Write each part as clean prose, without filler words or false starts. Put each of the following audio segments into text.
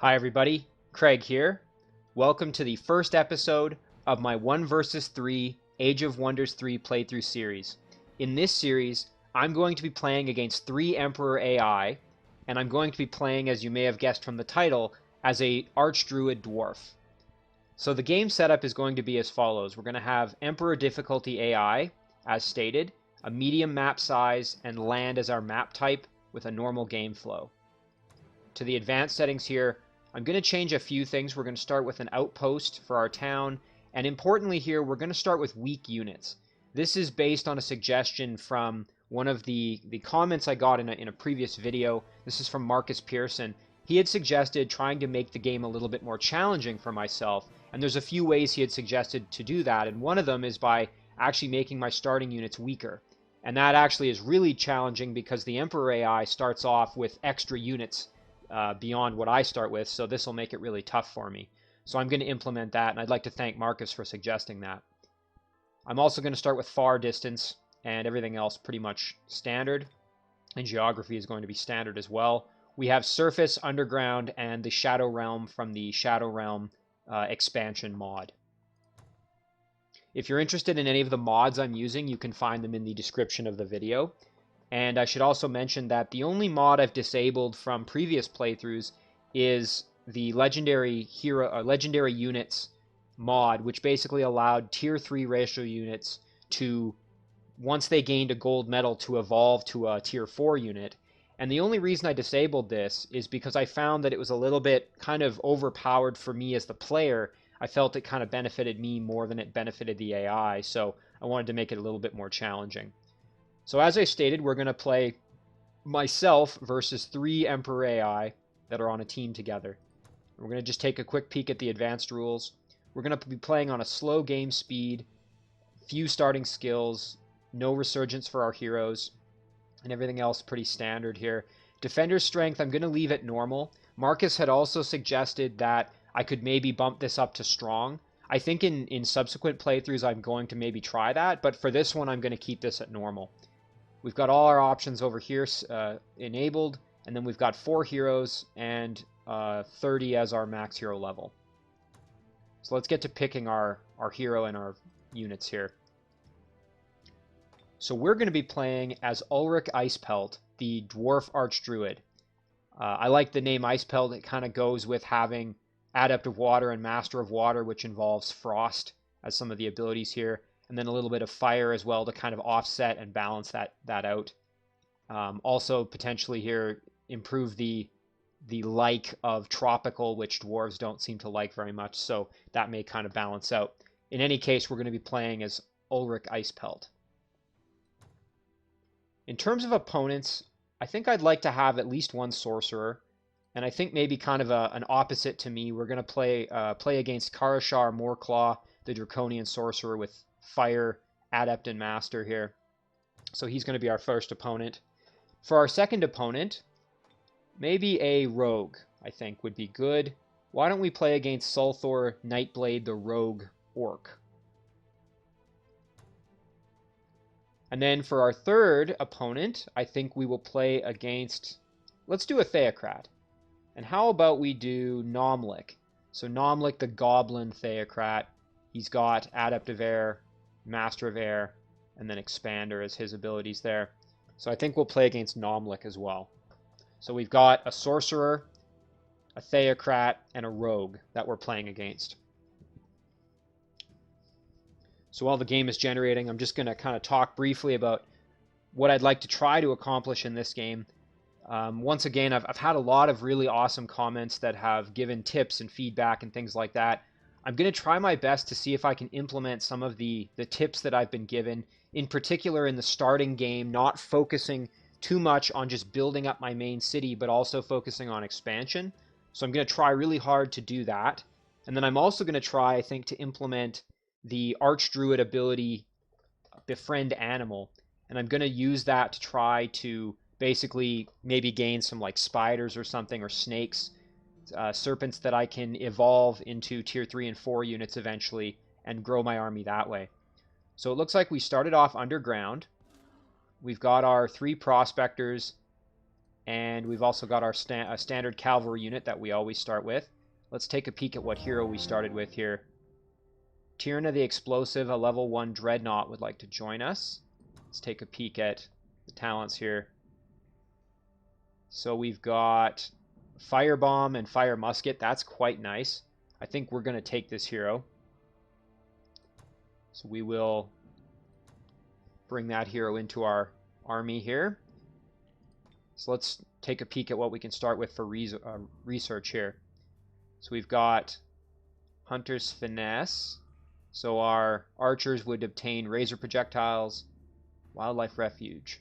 Hi everybody, Craig here. Welcome to the first episode of my 1 vs 3 Age of Wonders 3 playthrough series. In this series, I'm going to be playing against 3 Emperor AI, and I'm going to be playing, as you may have guessed from the title, as a Archdruid Dwarf. So the game setup is going to be as follows. We're going to have Emperor difficulty AI, as stated, a medium map size, and land as our map type with a normal game flow. To the advanced settings here, I'm going to change a few things. We're going to start with an outpost for our town, and importantly here, we're going to start with weak units. This is based on a suggestion from one of the comments I got in a previous video. This is from Marcus Pearson. He had suggested trying to make the game a little bit more challenging for myself, and there's a few ways he had suggested to do that, and one of them is by actually making my starting units weaker. And that actually is really challenging because the Emperor AI starts off with extra units beyond what I start with, so this will make it really tough for me. So I'm going to implement that, and I'd like to thank Marcus for suggesting that. I'm also going to start with far distance, and everything else pretty much standard, and geography is going to be standard as well. We have surface, underground, and the Shadow Realm from the Shadow Realm expansion mod. If you're interested in any of the mods I'm using, you can find them in the description of the video. And I should also mention that the only mod I've disabled from previous playthroughs is the legendary units mod, which basically allowed tier 3 racial units to, once they gained a gold medal, to evolve to a tier 4 unit. And the only reason I disabled this is because I found that it was a little bit kind of overpowered for me as the player. I felt it kind of benefited me more than it benefited the AI, so I wanted to make it a little bit more challenging. So as I stated, we're going to play myself versus 3 Emperor AI that are on a team together. We're going to just take a quick peek at the advanced rules. We're going to be playing on a slow game speed, few starting skills, no resurgence for our heroes, and everything else pretty standard here. Defender's strength, I'm going to leave it normal. Marcus had also suggested that I could maybe bump this up to strong. I think in subsequent playthroughs I'm going to maybe try that, but for this one I'm going to keep this at normal. We've got all our options over here enabled, and then we've got 4 heroes and 30 as our max hero level. So let's get to picking our hero and our units here. So we're going to be playing as Ulrik Icepelt, the Dwarf Arch Druid. I like the name Icepelt. It kind of goes with having Adept of Water and Master of Water, which involves Frost as some of the abilities here. And then a little bit of fire as well to kind of offset and balance that out. Also potentially here improve the like of tropical, which dwarves don't seem to like very much, so that may kind of balance out. In any case, we're going to be playing as Ulrik Icepelt. In terms of opponents, I think I'd like to have at least one sorcerer, and I think maybe kind of an opposite to me. We're going to play against Karashar Moorclaw, the Draconian sorcerer with Fire, Adept, and Master here. So he's going to be our first opponent. For our second opponent, maybe a Rogue, I think, would be good. Why don't we play against Sulthor Nightblade, the Rogue Orc? And then for our third opponent, I think we will play against... Let's do a Theocrat. And how about we do Nomlik? So Nomlik, the Goblin Theocrat. He's got Adept of Air, Master of Air, and then Expander as his abilities there. So I think we'll play against Nomlik as well. So we've got a Sorcerer, a Theocrat, and a Rogue that we're playing against. So while the game is generating, I'm just going to kind of talk briefly about what I'd like to try to accomplish in this game. Once again, I've had a lot of really awesome comments that have given tips and feedback and things like that. I'm going to try my best to see if I can implement some of the tips that I've been given, in particular in the starting game, not focusing too much on just building up my main city, but also focusing on expansion. So I'm going to try really hard to do that. And then I'm also going to try, I think, to implement the Archdruid ability, Befriend Animal. And I'm going to use that to try to basically maybe gain some like spiders or something, or snakes, serpents that I can evolve into tier 3 and 4 units eventually and grow my army that way. So it looks like we started off underground. We've got our 3 prospectors And we've also got our standard cavalry unit that we always start with. Let's take a peek at what hero we started with here. Tyrna the Explosive, a level 1 Dreadnought, would like to join us. Let's take a peek at the talents here. So we've got Firebomb and Fire Musket. That's quite nice. I think we're going to take this hero. So we will bring that hero into our army here. So let's take a peek at what we can start with for research here. So we've got Hunter's Finesse. So our archers would obtain razor projectiles, wildlife refuge.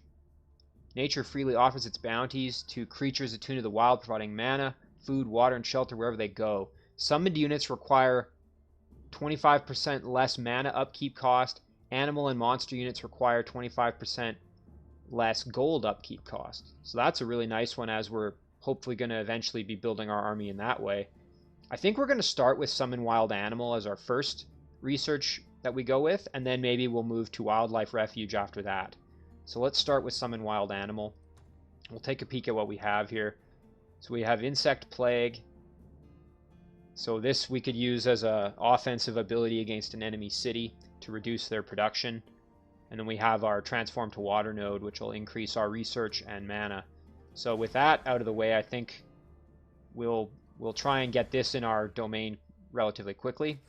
Nature freely offers its bounties to creatures attuned to the wild, providing mana, food, water, and shelter wherever they go. Summoned units require 25% less mana upkeep cost. Animal and monster units require 25% less gold upkeep cost. So that's a really nice one, as we're hopefully going to eventually be building our army in that way. I think we're going to start with Summon Wild Animal as our first research that we go with, and then maybe we'll move to Wildlife Refuge after that. So let's start with Summon Wild Animal. We'll take a peek at what we have here. So we have Insect Plague. So this we could use as an offensive ability against an enemy city to reduce their production. And then we have our Transform to Water node, which will increase our research and mana. So with that out of the way, I think we'll try and get this in our domain relatively quickly.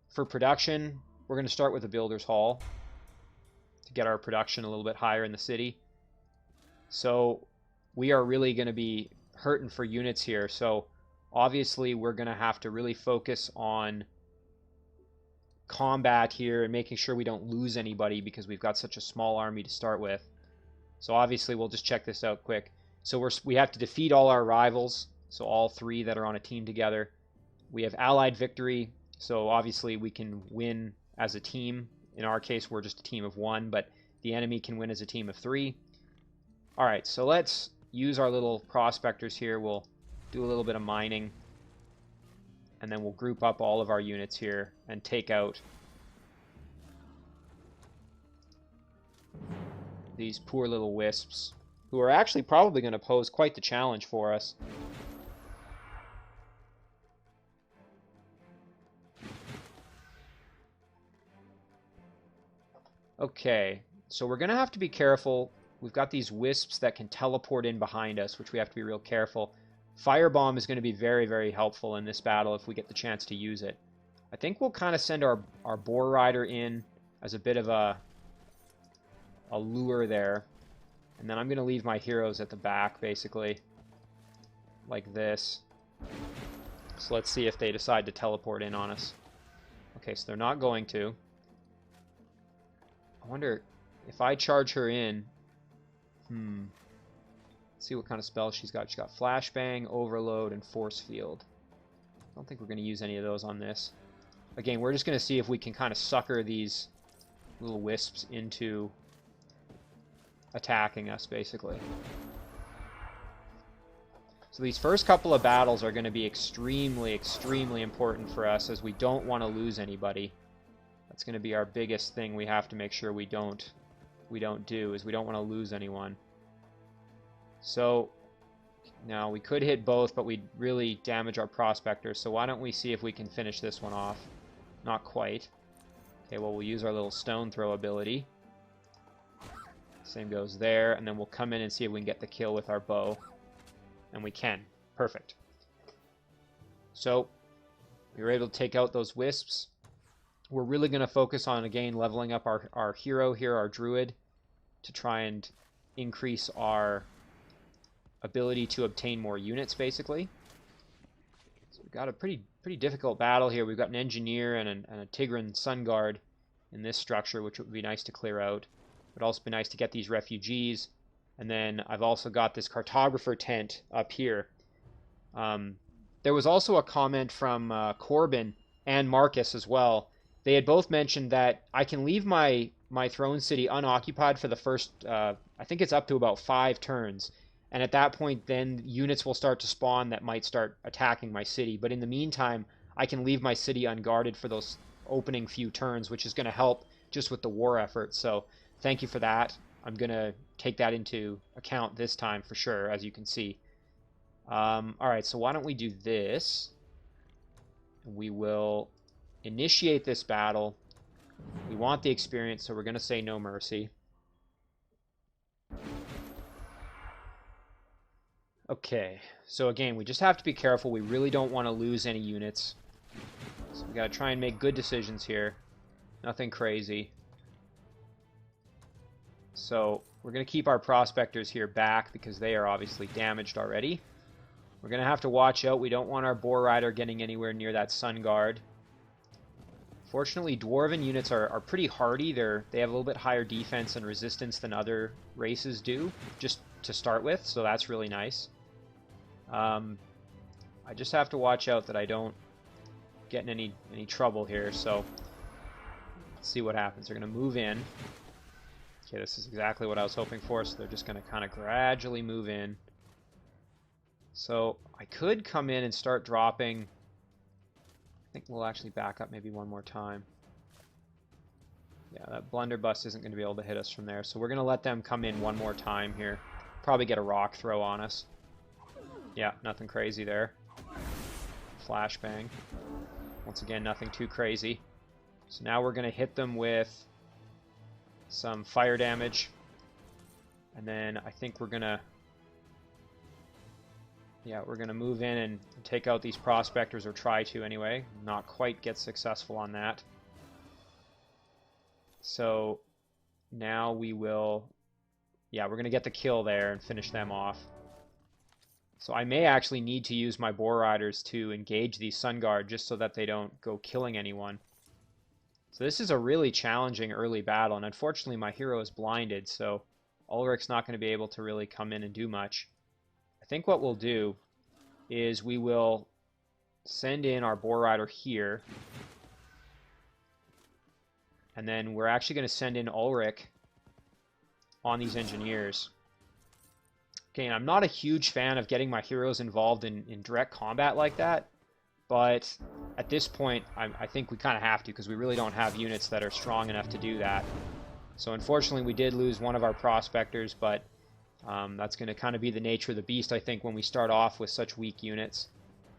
For production, we're going to start with the Builder's Hall to get our production a little bit higher in the city. So we are really going to be hurting for units here. So obviously we're going to have to really focus on combat here and making sure we don't lose anybody, because we've got such a small army to start with. So obviously we'll just check this out quick. So we have to defeat all our rivals, so all 3 that are on a team together. We have Allied Victory, so obviously we can win as a team. In our case, we're just a team of 1, but the enemy can win as a team of 3. Alright, so let's use our little prospectors here. We'll do a little bit of mining, and then we'll group up all of our units here and take out these poor little wisps, who are actually probably going to pose quite the challenge for us. Okay, so we're going to have to be careful. We've got these wisps that can teleport in behind us, which we have to be real careful. Firebomb is going to be very, very helpful in this battle if we get the chance to use it. I think we'll kind of send our Boar Rider in as a bit of a lure there. And then I'm going to leave my heroes at the back, basically, like this. So let's see if they decide to teleport in on us. Okay, so they're not going to. I wonder if I charge her in. Let's see what kind of spells she's got. She's got Flashbang, Overload, and Force Field. I don't think we're going to use any of those on this. Again, we're just going to see if we can kind of sucker these little wisps into attacking us, basically. So these first couple of battles are going to be extremely, extremely important for us, as we don't want to lose anybody. That's going to be our biggest thing we have to make sure we don't do, is we don't want to lose anyone. So now we could hit both, but we'd really damage our prospectors. So why don't we see if we can finish this one off? Not quite. Okay, well, we'll use our little stone throw ability. Same goes there, and then we'll come in and see if we can get the kill with our bow. And we can. Perfect. So we were able to take out those wisps. We're really going to focus on, again, leveling up our hero here, our druid, to try and increase our ability to obtain more units, basically. So we've got a pretty difficult battle here. We've got an engineer and a Tigran Sun Guard in this structure, which would be nice to clear out. It would also be nice to get these refugees. And then I've also got this cartographer tent up here. There was also a comment from Corbin and Marcus as well. They had both mentioned that I can leave my throne city unoccupied for the first, I think it's up to about 5 turns. And at that point, then units will start to spawn that might start attacking my city. But in the meantime, I can leave my city unguarded for those opening few turns, which is going to help just with the war effort. So thank you for that. I'm going to take that into account this time for sure, as you can see. Alright, so why don't we do this? We will initiate this battle. We want the experience, so we're going to say no mercy. Okay, so again, we just have to be careful. We really don't want to lose any units. So we got to try and make good decisions here. Nothing crazy. So we're going to keep our prospectors here back because they are obviously damaged already. We're going to have to watch out. We don't want our Boar Rider getting anywhere near that Sun Guard. Fortunately, Dwarven units are pretty hardy. They have a little bit higher defense and resistance than other races do, just to start with, so that's really nice. I just have to watch out that I don't get in any trouble here, so let's see what happens. They're going to move in. Okay, this is exactly what I was hoping for, so they're just going to kind of gradually move in. So I could come in and start dropping. I think we'll actually back up maybe one more time. Yeah, that blunderbuss isn't going to be able to hit us from there, so we're going to let them come in one more time here. Probably get a rock throw on us. Yeah, nothing crazy there. Flashbang. Once again, nothing too crazy. So now we're going to hit them with some fire damage. And then I think we're going to... Yeah, we're going to move in and take out these prospectors, or try to anyway. Not quite get successful on that. So now we will... Yeah, we're going to get the kill there and finish them off. So I may actually need to use my Boar Riders to engage these Sun Guard just so that they don't go killing anyone. So this is a really challenging early battle, and unfortunately my hero is blinded, so Ulrik's not going to be able to really come in and do much. I think what we'll do is we will send in our Boar Rider here, and then we're actually going to send in Ulrik on these engineers. Okay, and I'm not a huge fan of getting my heroes involved in direct combat like that, but at this point, I think we kind of have to, because we really don't have units that are strong enough to do that. So unfortunately, we did lose one of our prospectors, but that's going to kind of be the nature of the beast, I think, when we start off with such weak units.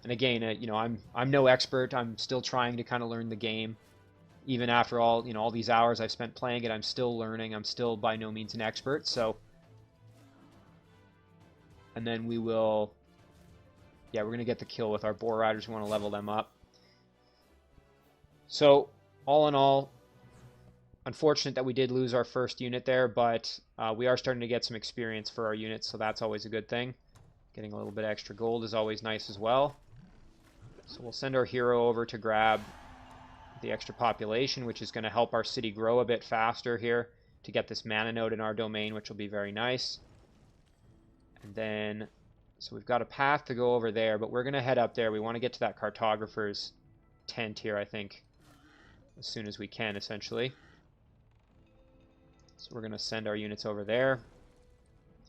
And again, you know, I'm no expert. I'm still trying to kind of learn the game. Even after all, you know, all these hours I've spent playing it, I'm still learning. I'm still by no means an expert, so... And then we will... Yeah, we're going to get the kill with our Boar Riders. We want to level them up. So, all in all, unfortunate that we did lose our first unit there, but we are starting to get some experience for our units, so that's always a good thing. Getting a little bit extra gold is always nice as well. So we'll send our hero over to grab the extra population, which is going to help our city grow a bit faster here to get this mana node in our domain, which will be very nice. And then, so we've got a path to go over there, but we're going to head up there. We want to get to that cartographer's tent here, I think, as soon as we can, essentially. So we're going to send our units over there.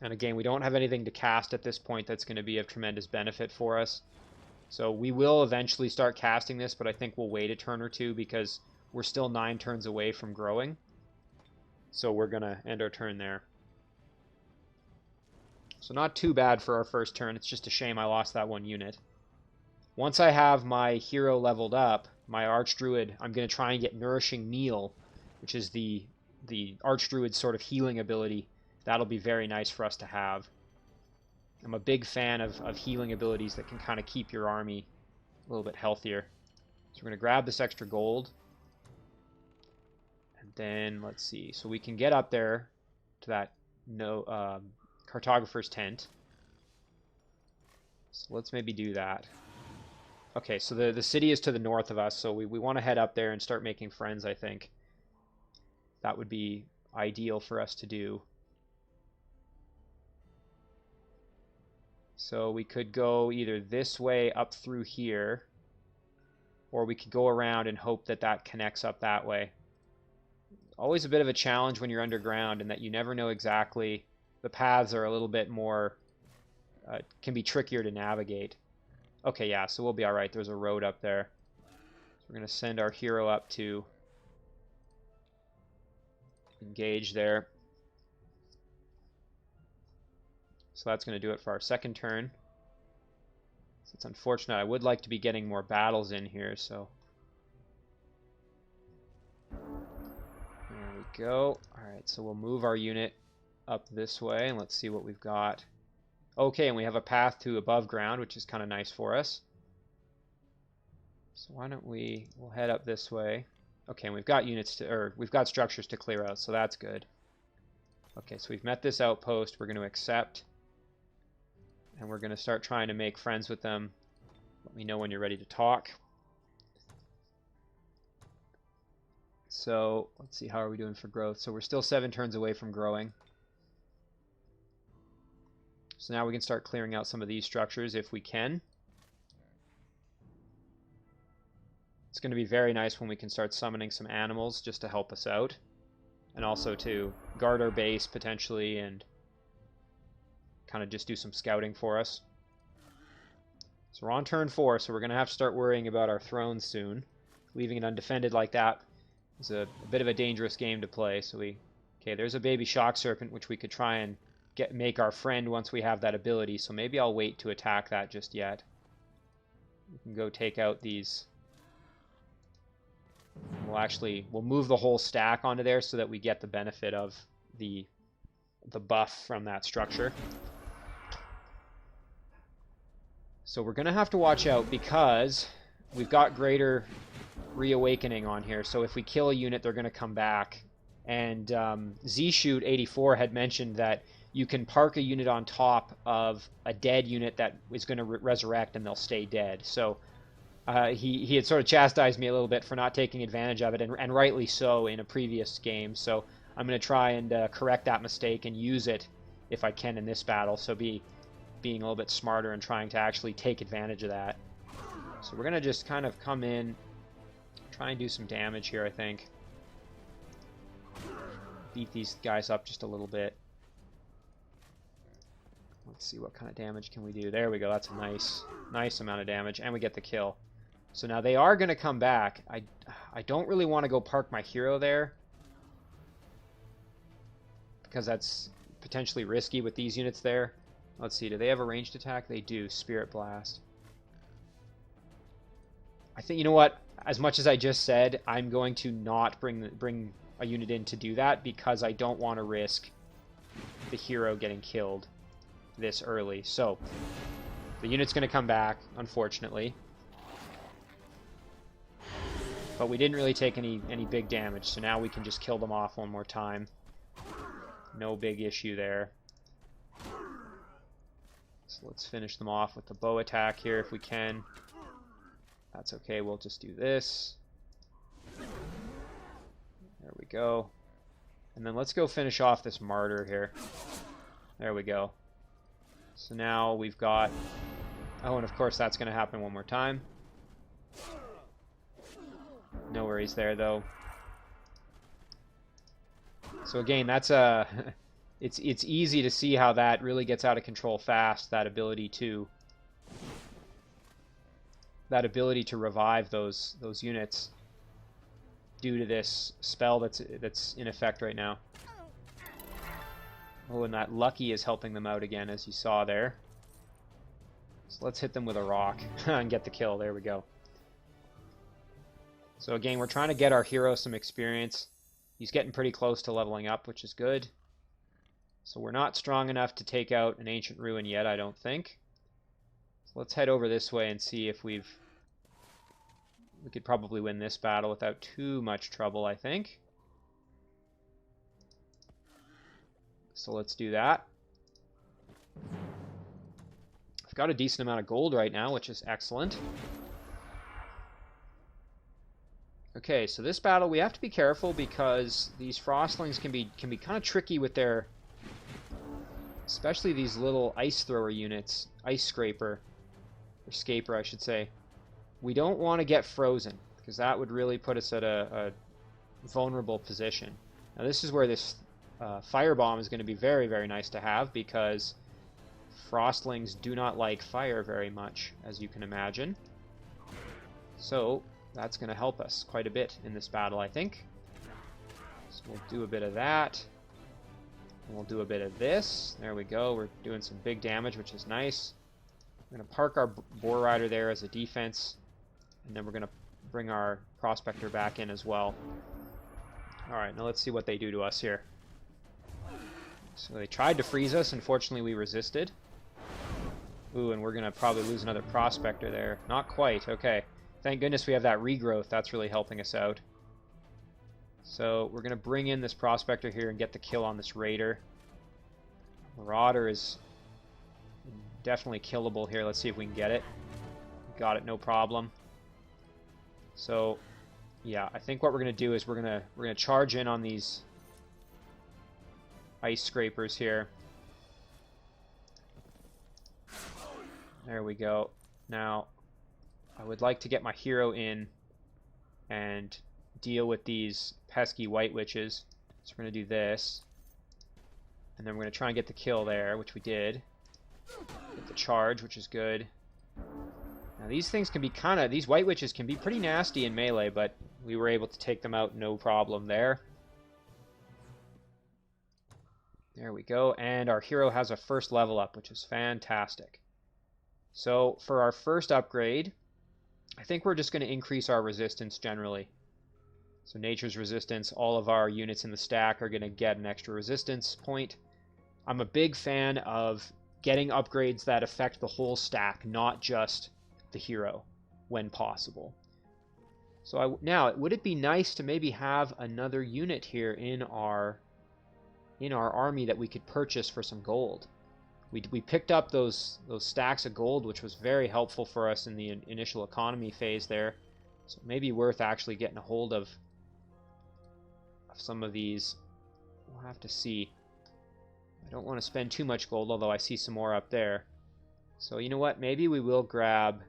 And again, we don't have anything to cast at this point that's going to be of tremendous benefit for us. So we will eventually start casting this, but I think we'll wait a turn or two because we're still 9 turns away from growing. So we're going to end our turn there. So not too bad for our first turn. It's just a shame I lost that one unit. Once I have my hero leveled up, my Archdruid, I'm going to try and get Nourishing Meal, which is the Archdruid's sort of healing ability. That'll be very nice for us to have. I'm a big fan of healing abilities that can kind of keep your army a little bit healthier. So we're going to grab this extra gold. And then, let's see. So we can get up there to that cartographer's tent. So let's maybe do that. Okay, so the city is to the north of us, so we want to head up there and start making friends, I think. That would be ideal for us to do. So we could go either this way up through here, or we could go around and hope that that connects up that way. Always a bit of a challenge when you're underground, in that you never know exactly. The paths are a little bit more, can be trickier to navigate. Okay, yeah, so we'll be alright. There's a road up there. So we're going to send our hero up to engage there. So that's going to do it for our second turn. So it's unfortunate. I would like to be getting more battles in here, so... There we go. Alright, so we'll move our unit up this way, and let's see what we've got. Okay, and we have a path to above ground, which is kind of nice for us. So why don't we'll head up this way. Okay, and we've got we've got structures to clear out, so that's good. Okay, so we've met this outpost. We're going to accept. And we're going to start trying to make friends with them. Let me know when you're ready to talk. So, let's see, how are we doing for growth? So we're still 7 turns away from growing. So now we can start clearing out some of these structures if we can. It's going to be very nice when we can start summoning some animals just to help us out. And also to guard our base potentially and kind of just do some scouting for us. So we're on turn 4, so we're going to have to start worrying about our throne soon. Leaving it undefended like that is a bit of a dangerous game to play. So okay, there's a baby shock serpent which we could try and make our friend once we have that ability. So maybe I'll wait to attack that just yet. We can go take out these. We'll move the whole stack onto there so that we get the benefit of the buff from that structure. So we're going to have to watch out because we've got greater reawakening on here. So if we kill a unit, they're going to come back. And ZShoot84 had mentioned that you can park a unit on top of a dead unit that is going to resurrect and they'll stay dead. So he had sort of chastised me a little bit for not taking advantage of it, and rightly so in a previous game. So I'm going to try and correct that mistake and use it if I can in this battle. So being a little bit smarter and trying to actually take advantage of that. So we're going to just kind of come in, try and do some damage here, I think. Beat these guys up just a little bit. Let's see, what kind of damage can we do. There we go. That's a nice amount of damage, and we get the kill. So now they are going to come back. I don't really want to go park my hero there because that's potentially risky with these units there. Let's see, do they have a ranged attack? They do. Spirit Blast. I think, you know what? As much as I just said, I'm going to not bring a unit in to do that because I don't want to risk the hero getting killed this early. So the unit's going to come back, unfortunately. But we didn't really take any big damage, so now we can just kill them off one more time. No big issue there. So let's finish them off with the bow attack here if we can. That's okay, we'll just do this. There we go. And then let's go finish off this martyr here. There we go. So now we've got... Oh, and of course that's going to happen one more time. No worries there, though. So again, that's a... it's easy to see how that really gets out of control fast, that ability to revive those units due to this spell that's in effect right now. Oh, and that Lucky is helping them out again, as you saw there. So let's hit them with a rock and get the kill. There we go. So again, we're trying to get our hero some experience. He's getting pretty close to leveling up, which is good. So we're not strong enough to take out an Ancient Ruin yet, I don't think. So let's head over this way and see if we could probably win this battle without too much trouble, I think. So let's do that. I've got a decent amount of gold right now, which is excellent. Okay, so this battle we have to be careful because these frostlings can be kind of tricky with their, especially these little ice thrower units, ice scraper, or scaper I should say. We don't want to get frozen because that would really put us at a vulnerable position. Now this is where this firebomb is going to be very, very nice to have because frostlings do not like fire very much, as you can imagine. So that's going to help us quite a bit in this battle, I think. So we'll do a bit of that. And we'll do a bit of this. There we go. We're doing some big damage, which is nice. We're going to park our Boar Rider there as a defense. And then we're going to bring our Prospector back in as well. Alright, now let's see what they do to us here. So they tried to freeze us. Unfortunately, we resisted. Ooh, and we're going to probably lose another Prospector there. Not quite. Okay. Thank goodness we have that regrowth. That's really helping us out. So we're going to bring in this Prospector here and get the kill on this Raider. Marauder is definitely killable here. Let's see if we can get it. Got it, no problem. So, yeah, I think what we're going to do is we're going to charge in on these Ice Scrapers here. There we go. Now, I would like to get my hero in and deal with these pesky White Witches. So we're going to do this. And then we're going to try and get the kill there, which we did. Get the charge, which is good. Now these things can be these White Witches can be pretty nasty in melee, but we were able to take them out no problem there. There we go, and our hero has a first level up, which is fantastic. So for our first upgrade, I think we're just going to increase our resistance generally. So Nature's Resistance, all of our units in the stack are going to get an extra resistance point. I'm a big fan of getting upgrades that affect the whole stack, not just the hero, when possible. So now, would it be nice to maybe have another unit here in our army that we could purchase for some gold? We picked up those stacks of gold, which was very helpful for us in the initial economy phase there. So maybe worth actually getting a hold of some of these. We'll have to see. I don't want to spend too much gold, although I see some more up there. So you know what? Maybe we will grab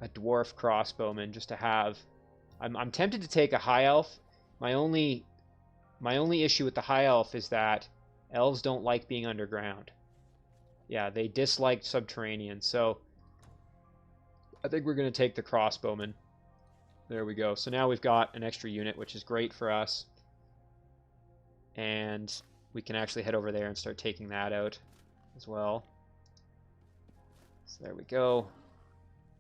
a Dwarf Crossbowman just to have. I'm tempted to take a High Elf. My only issue with the High Elf is that elves don't like being underground. Yeah, they dislike subterranean. So I think we're going to take the Crossbowman. There we go. So now we've got an extra unit, which is great for us. And we can actually head over there and start taking that out as well. So there we go.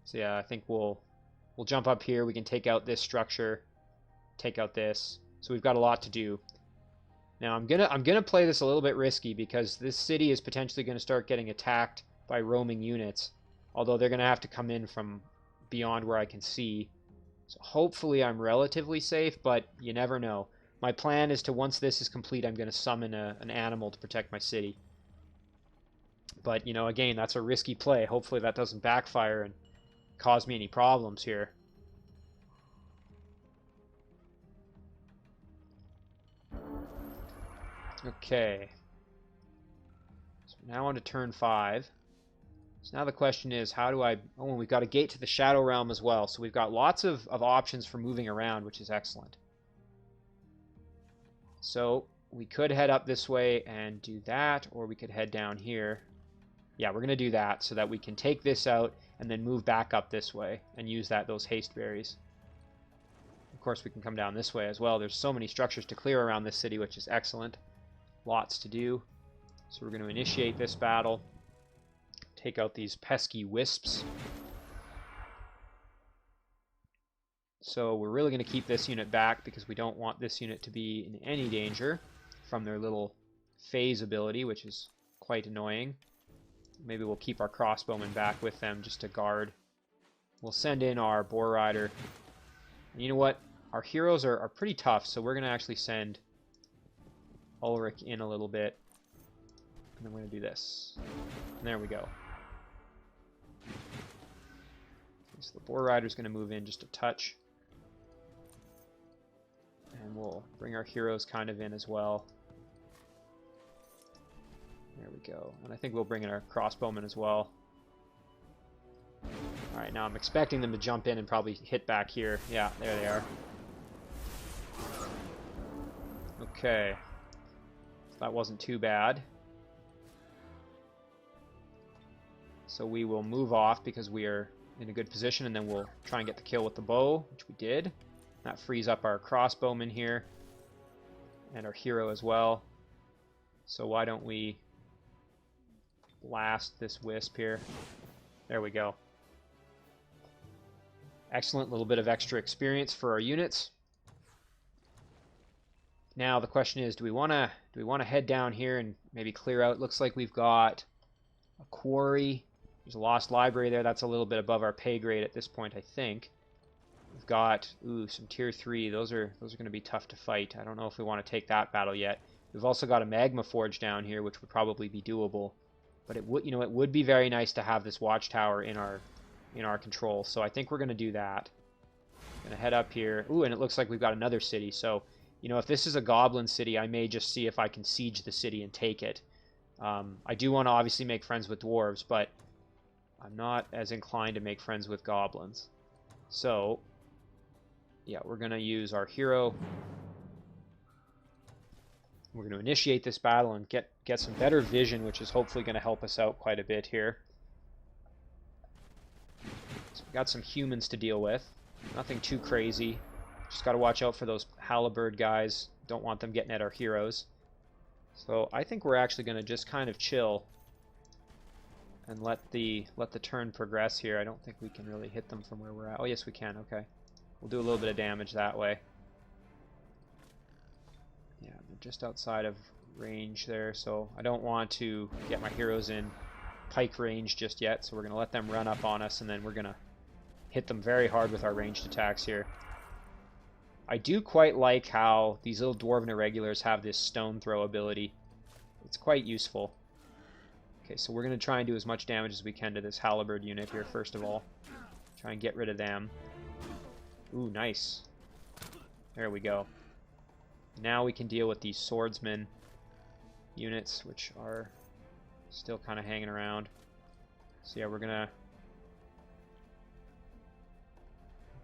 So yeah, I think we'll jump up here. We can take out this structure, take out this. So we've got a lot to do. Now I'm gonna play this a little bit risky because this city is potentially going to start getting attacked by roaming units. Although they're going to have to come in from beyond where I can see. So hopefully I'm relatively safe, but you never know. My plan is to, once this is complete, I'm going to summon an animal to protect my city. But, you know, again, that's a risky play. Hopefully that doesn't backfire and cause me any problems here. Okay. So now on to turn 5. So now the question is, how do I... Oh, and we've got a gate to the Shadow Realm as well. So we've got lots of options for moving around, which is excellent. So we could head up this way and do that, or we could head down here. Yeah, we're going to do that so that we can take this out and then move back up this way and use those haste berries. Of course, we can come down this way as well. There's so many structures to clear around this city, which is excellent. Lots to do. So we're going to initiate this battle. Take out these pesky wisps. So we're really going to keep this unit back because we don't want this unit to be in any danger from their little phase ability, which is quite annoying. Maybe we'll keep our crossbowmen back with them just to guard. We'll send in our Boar Rider. And you know what? Our heroes are pretty tough, so we're going to actually send Ulrik in a little bit. And then we're going to do this. And there we go. So the Boar Rider's going to move in just a touch. And we'll bring our heroes kind of in as well. There we go. And I think we'll bring in our crossbowmen as well. Alright, now I'm expecting them to jump in and probably hit back here. Yeah, there they are. Okay. That wasn't too bad. So we will move off because we are in a good position, and then we'll try and get the kill with the bow, which we did. That frees up our crossbowmen here. and our hero as well. So why don't we blast this wisp here? There we go. Excellent, little bit of extra experience for our units. Now the question is, do we want to head down here and maybe clear out? Looks like we've got a quarry. There's a lost library there. That's a little bit above our pay grade at this point, I think. We've got some tier 3. Those are going to be tough to fight. I don't know if we want to take that battle yet. We've also got a magma forge down here, which would probably be doable. But it would be very nice to have this watchtower in our control. So I think we're going to do that. Going to head up here. Ooh, and it looks like we've got another city. So, if this is a goblin city, I may just see if I can siege the city and take it. I do want to obviously make friends with dwarves, but I'm not as inclined to make friends with goblins. So, yeah, we're going to use our hero. We're going to initiate this battle and get some better vision, which is hopefully going to help us out quite a bit here. So we got some humans to deal with. Nothing too crazy. Just got to watch out for those halberd guys. Don't want them getting at our heroes. So I think we're actually going to just kind of chill and let the turn progress here. I don't think we can really hit them from where we're at. Oh, yes, we can. Okay. We'll do a little bit of damage that way. Yeah, they're just outside of range there, so I don't want to get my heroes in pike range just yet, so we're going to let them run up on us, and then we're going to hit them very hard with our ranged attacks here. I do quite like how these little dwarven irregulars have this stone throw ability. It's quite useful. Okay, so we're going to try and do as much damage as we can to this halberd unit here, first of all. Try and get rid of them. Ooh, nice. There we go. Now we can deal with these swordsman units, which are still kind of hanging around. So yeah, we're going to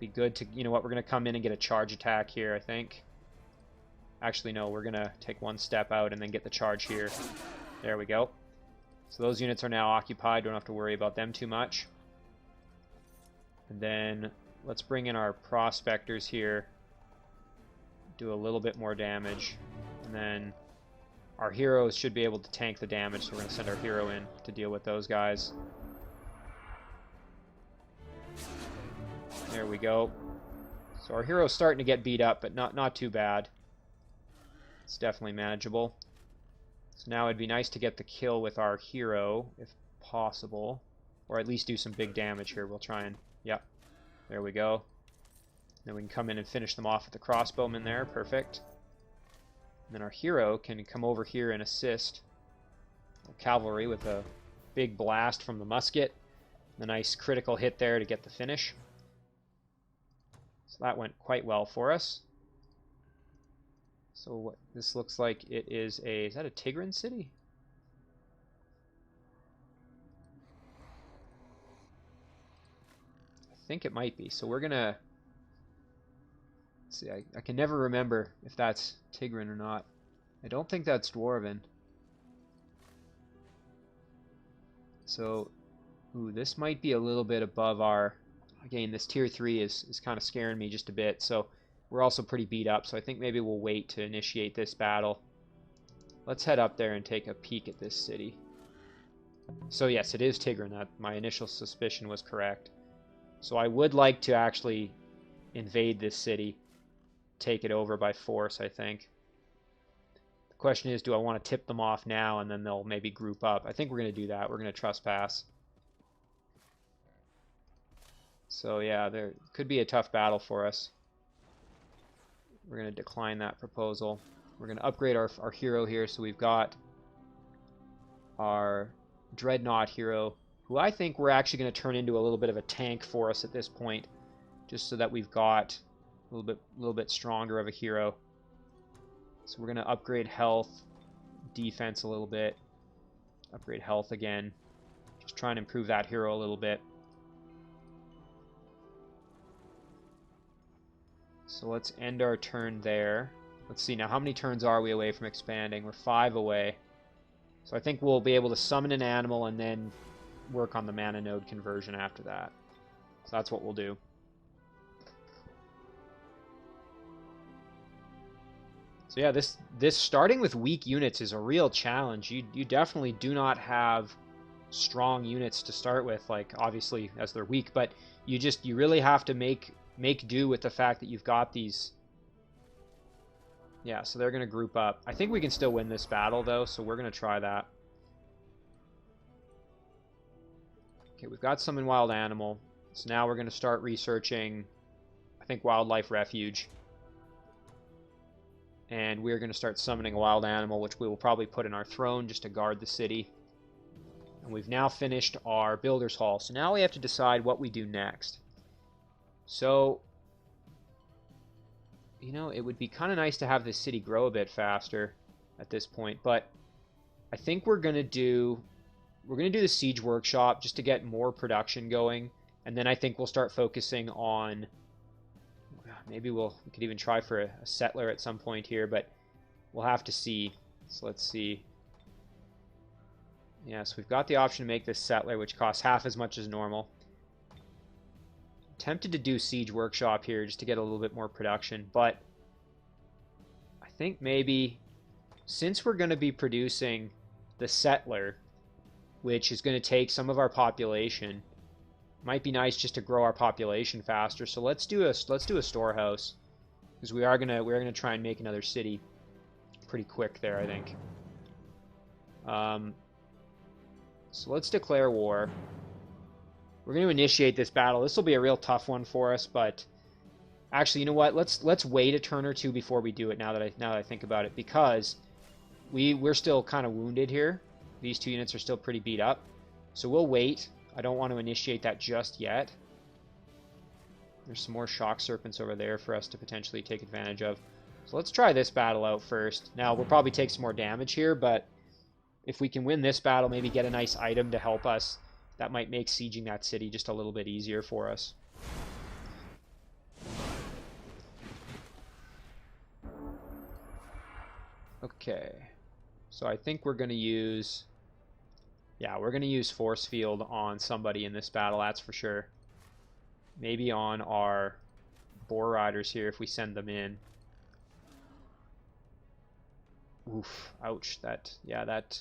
be good to, we're going to come in and get a charge attack here, I think. Actually, no, we're going to take one step out and then get the charge here. There we go. So those units are now occupied. Don't have to worry about them too much. And then let's bring in our prospectors here. Do a little bit more damage. And then our heroes should be able to tank the damage, so we're going to send our hero in to deal with those guys. There we go. So our hero's starting to get beat up, but not too bad. It's definitely manageable. So now it'd be nice to get the kill with our hero, if possible. Or at least do some big damage here. We'll try and... Yep. There we go. Then we can come in and finish them off with the crossbowman there. Perfect. And then our hero can come over here and assist cavalry with a big blast from the musket. A nice critical hit there to get the finish. So that went quite well for us. So what this looks like, it is a... Is that a Tigran city? I think it might be. So we're gonna... Let's see, I can never remember if that's Tigran or not. I don't think that's Dwarven. So, ooh, this might be a little bit above our... Again, this tier 3 is kind of scaring me just a bit, so we're also pretty beat up, so I think maybe we'll wait to initiate this battle. Let's head up there and take a peek at this city. So yes, it is Tigran. My initial suspicion was correct. So I would like to actually invade this city, take it over by force, I think. The question is, do I want to tip them off now and then they'll maybe group up? I think we're going to do that. We're going to trespass. So yeah, there could be a tough battle for us. We're going to decline that proposal. We're going to upgrade our hero here. So we've got our Dreadnought hero, who I think we're actually going to turn into a little bit of a tank for us at this point, just so that we've got a little bit stronger of a hero. So we're going to upgrade health, defense a little bit, upgrade health again, just try and improve that hero a little bit. So let's end our turn there. Let's see now, how many turns are we away from expanding? We're 5 away. So I think we'll be able to summon an animal and then work on the mana node conversion after that. So that's what we'll do. So yeah, this starting with weak units is a real challenge. You definitely do not have strong units to start with, like obviously as they're weak, but you really have to make do with the fact that you've got these. Yeah, so they're going to group up. I think we can still win this battle though, so we're going to try that. Okay, we've got some in wild animal. So now we're going to start researching, I think, wildlife refuge. And we're going to start summoning a wild animal, which we will probably put in our throne just to guard the city. And we've now finished our builder's hall. So now we have to decide what we do next. So, you know, it would be kind of nice to have this city grow a bit faster at this point. But I think we're going to do the siege workshop just to get more production going. And then I think we'll start focusing on... Maybe we could even try for a settler at some point here, but we'll have to see. So let's see. Yeah, so we've got the option to make this settler, which costs half as much as normal. Tempted to do siege workshop here just to get a little bit more production, but I think maybe since we're going to be producing the settler, which is going to take some of our population, might be nice just to grow our population faster. So let's do a storehouse, because we're gonna try and make another city pretty quick there, I think. So let's declare war. We're going to initiate this battle. This will be a real tough one for us, but actually, you know what? Let's wait a turn or two before we do it. Now that I think about it, because we're still kind of wounded here. These two units are still pretty beat up, so we'll wait. I don't want to initiate that just yet. There's some more shock serpents over there for us to potentially take advantage of. So let's try this battle out first. Now, we'll probably take some more damage here, but if we can win this battle, maybe get a nice item to help us, that might make sieging that city just a little bit easier for us. Okay. So I think we're going to use... Yeah, we're going to use Force Field on somebody in this battle, that's for sure. Maybe on our Boar Riders here if we send them in. Oof, ouch. That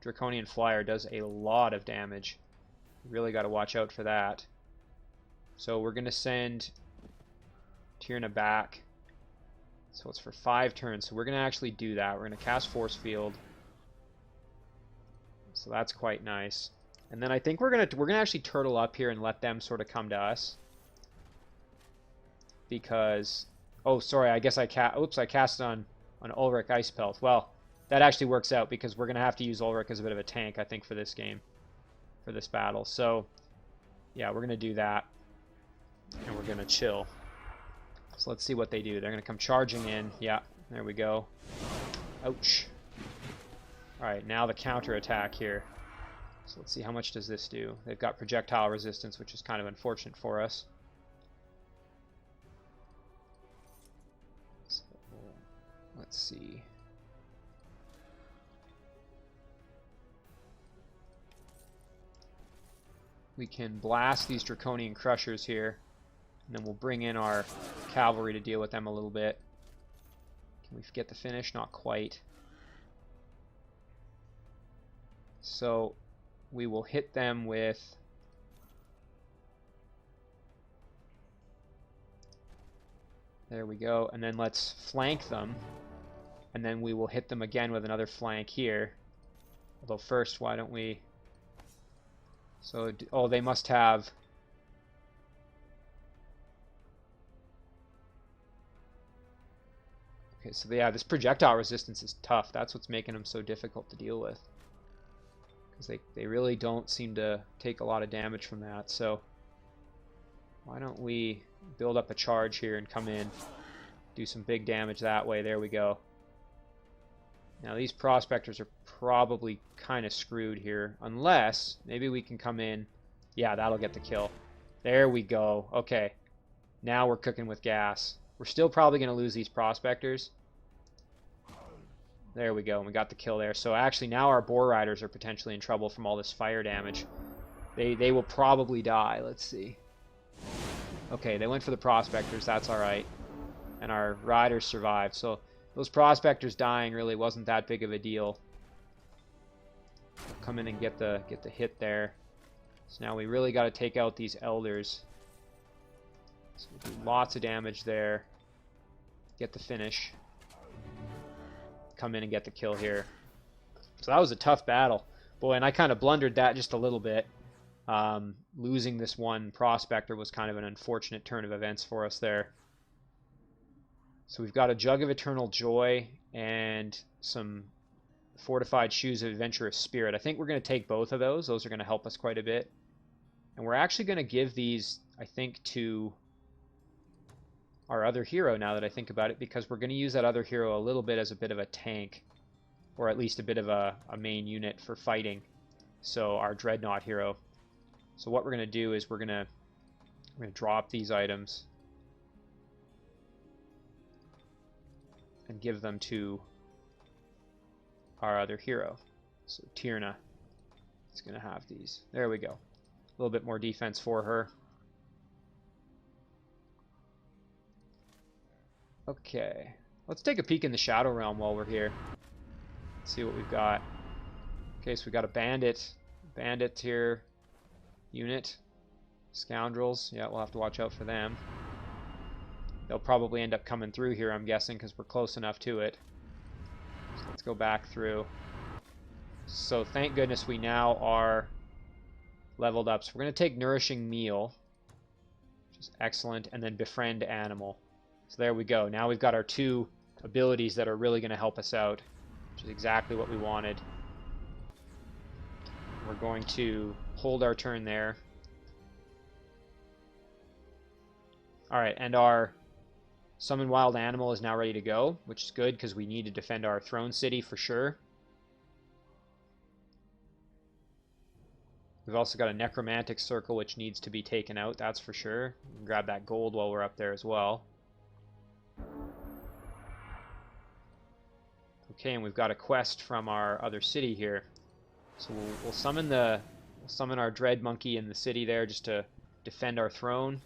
Draconian Flyer does a lot of damage. You really got to watch out for that. So we're going to send Tyrna back. So it's for 5 turns. So we're going to actually do that. We're going to cast Force Field. So that's quite nice. And then I think we're gonna actually turtle up here and let them sort of come to us. Because, oh sorry, I guess I cast on Ulrik Icepelt. Well, that actually works out because we're gonna have to use Ulrik as a bit of a tank, I think, for this game, for this battle. So yeah, we're gonna do that, and we're gonna chill. So let's see what they do. They're gonna come charging in. Yeah, there we go. Ouch. Alright, now the counter-attack here. So let's see, how much does this do? They've got projectile resistance, which is kind of unfortunate for us. So, let's see. We can blast these Draconian Crushers here, and then we'll bring in our cavalry to deal with them a little bit. Can we get the finish? Not quite. So we will hit them with... There we go. And then let's flank them. And then we will hit them again with another flank here. Although first, why don't we... So, oh, they must have... Okay, so yeah, this projectile resistance is tough. That's what's making them so difficult to deal with. Because they really don't seem to take a lot of damage from that. So why don't we build up a charge here and come in, do some big damage that way. There we go. Now these prospectors are probably kind of screwed here, unless maybe we can come in. Yeah, that'll get the kill. There we go. Okay, now we're cooking with gas. We're still probably going to lose these prospectors. There we go, and we got the kill there. So actually now our Boar Riders are potentially in trouble from all this fire damage. They will probably die. Let's see. Okay, they went for the prospectors. That's alright. And our Riders survived. So those prospectors dying really wasn't that big of a deal. Come in and get the hit there. So now we really got to take out these elders. So we'll do lots of damage there. Get the finish. Come in and get the kill here. So that was a tough battle. Boy, and I kind of blundered that just a little bit. Losing this one prospector was kind of an unfortunate turn of events for us there. So we've got a Jug of Eternal Joy and some Fortified Shoes of Adventurous Spirit. I think we're going to take both of those. Those are going to help us quite a bit. And we're actually going to give these, I think, to our other hero now that I think about it, because we're going to use that other hero a little bit as a bit of a tank, or at least a bit of a main unit for fighting. So our Dreadnought hero. So what we're going to do is we're going to drop these items and give them to our other hero. So Tyrna is going to have these. There we go. A little bit more defense for her. Okay. Let's take a peek in the Shadow Realm while we're here. Let's see what we've got. Okay, so we've got a bandit. Bandit here. Unit. Scoundrels. Yeah, we'll have to watch out for them. They'll probably end up coming through here, I'm guessing, because we're close enough to it. So let's go back through. So thank goodness we now are leveled up. So we're going to take Nourishing Meal, which is excellent, and then Befriend Animal. So there we go. Now we've got our two abilities that are really going to help us out, which is exactly what we wanted. We're going to hold our turn there. Alright, and our Summon Wild Animal is now ready to go, which is good because we need to defend our throne city for sure. We've also got a Necromantic Circle which needs to be taken out, that's for sure. We can grab that gold while we're up there as well. Okay, and we've got a quest from our other city here. So we'll summon our Dread Monkey in the city there just to defend our throne.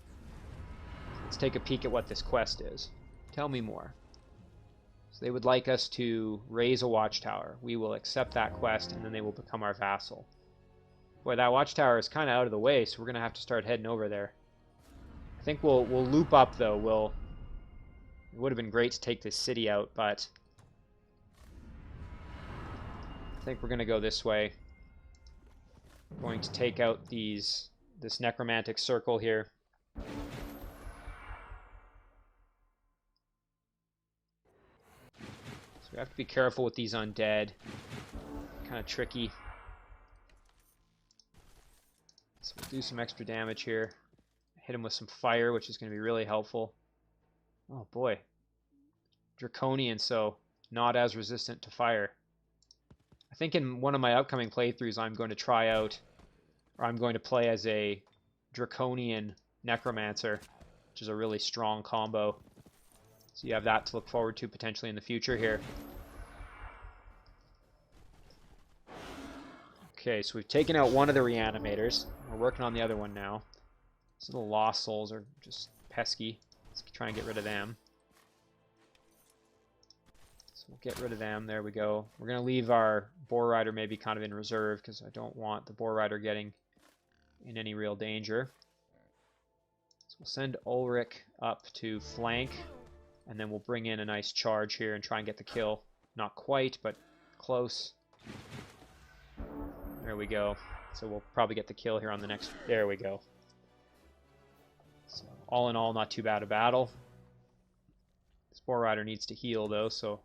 Let's take a peek at what this quest is. Tell me more. So they would like us to raise a watchtower. We will accept that quest, and then they will become our vassal. Boy, that watchtower is kind of out of the way, so we're going to have to start heading over there. I think we'll loop up, though. It would have been great to take this city out, but I think we're going to go this way. We're going to take out this Necromantic Circle here. We have to be careful with these undead. Kind of tricky. So we'll do some extra damage here. Hit him with some fire, which is going to be really helpful. Oh boy. Draconian, so not as resistant to fire. I think in one of my upcoming playthroughs I'm going to try out, or I'm going to play as a Draconian Necromancer, which is a really strong combo. So you have that to look forward to potentially in the future here. Okay, so we've taken out one of the Reanimators. We're working on the other one now. These little Lost Souls are just pesky. Let's try and get rid of them. So we'll get rid of them. There we go. We're going to leave our Boar Rider maybe kind of in reserve because I don't want the Boar Rider getting in any real danger. So we'll send Ulrik up to flank. And then we'll bring in a nice charge here and try and get the kill. Not quite, but close. There we go. So we'll probably get the kill here on the next... There we go. So all in all, not too bad a battle. This Boar Rider needs to heal, though, so...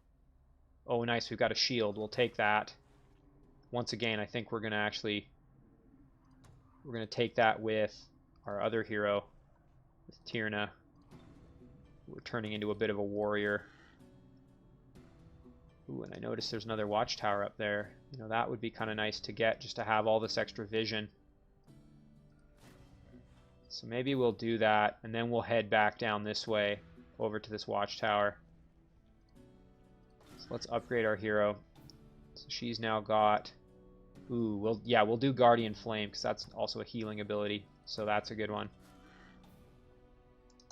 Oh, nice, we've got a shield. We'll take that. Once again, I think we're going to actually... We're going to take that with our other hero, with Tyrna. We're turning into a bit of a warrior. Ooh, and I noticed there's another watchtower up there. You know, that would be kind of nice to get, just to have all this extra vision. So maybe we'll do that, and then we'll head back down this way, over to this watchtower. So let's upgrade our hero. So she's now got... Ooh, we'll do Guardian Flame, because that's also a healing ability. So that's a good one.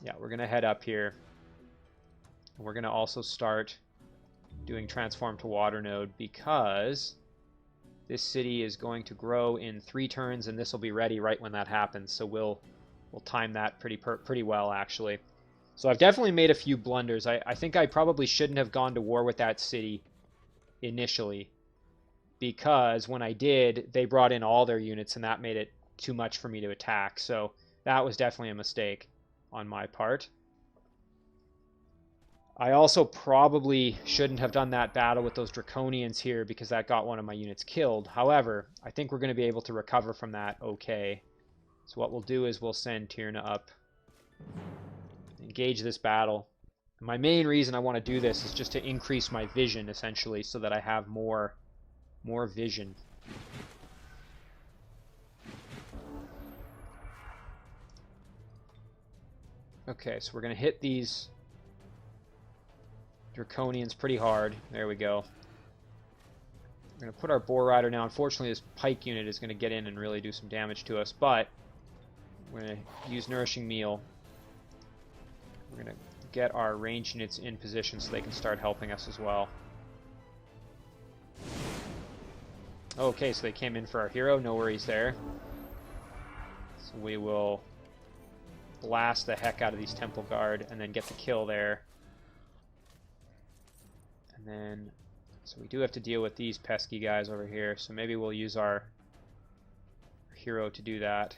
Yeah, we're going to head up here. And we're going to also start doing transform to water node because this city is going to grow in 3 turns, and this will be ready right when that happens. So we'll time that pretty well, actually. So I've definitely made a few blunders. I think I probably shouldn't have gone to war with that city initially, because when I did, they brought in all their units, and that made it too much for me to attack. So that was definitely a mistake on my part. I also probably shouldn't have done that battle with those Draconians here, because that got one of my units killed. However, I think we're going to be able to recover from that okay. So what we'll do is we'll send Tyrna up, engage this battle. And my main reason I want to do this is just to increase my vision, essentially, so that I have more vision. Okay, so we're going to hit these Draconians pretty hard. There we go. We're going to put our Boar Rider now. Unfortunately, this Pike unit is going to get in and really do some damage to us, but we're going to use Nourishing Meal. We're going to get our ranged units in position so they can start helping us as well. Okay, so they came in for our hero. No worries there. So we will blast the heck out of these Temple Guard and then get the kill there. And then, so we do have to deal with these pesky guys over here, so maybe we'll use our hero to do that.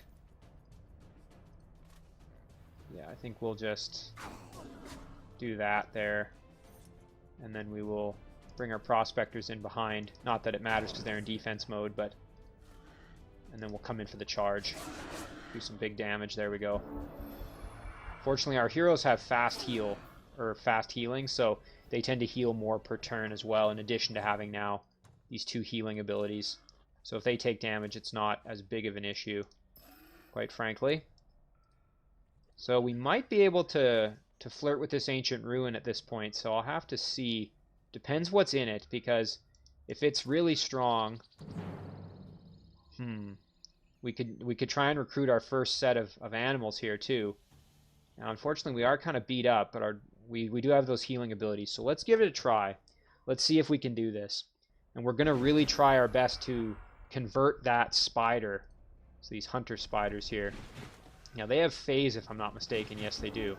Yeah, I think we'll just do that there. And then we will bring our Prospectors in behind. Not that it matters because they're in defense mode, but... And then we'll come in for the charge. Do some big damage. There we go. Fortunately, our heroes have fast healing, so they tend to heal more per turn as well, in addition to having now these 2 healing abilities. So if they take damage, it's not as big of an issue, quite frankly. So we might be able to flirt with this Ancient Ruin at this point, so I'll have to see. Depends what's in it, because if it's really strong, we could try and recruit our first set of animals here too. Now, unfortunately, we are kind of beat up, but we do have those healing abilities, so let's give it a try. Let's see if we can do this. And we're going to really try our best to convert that spider. So these hunter spiders here. Now, they have phase, if I'm not mistaken. Yes, they do.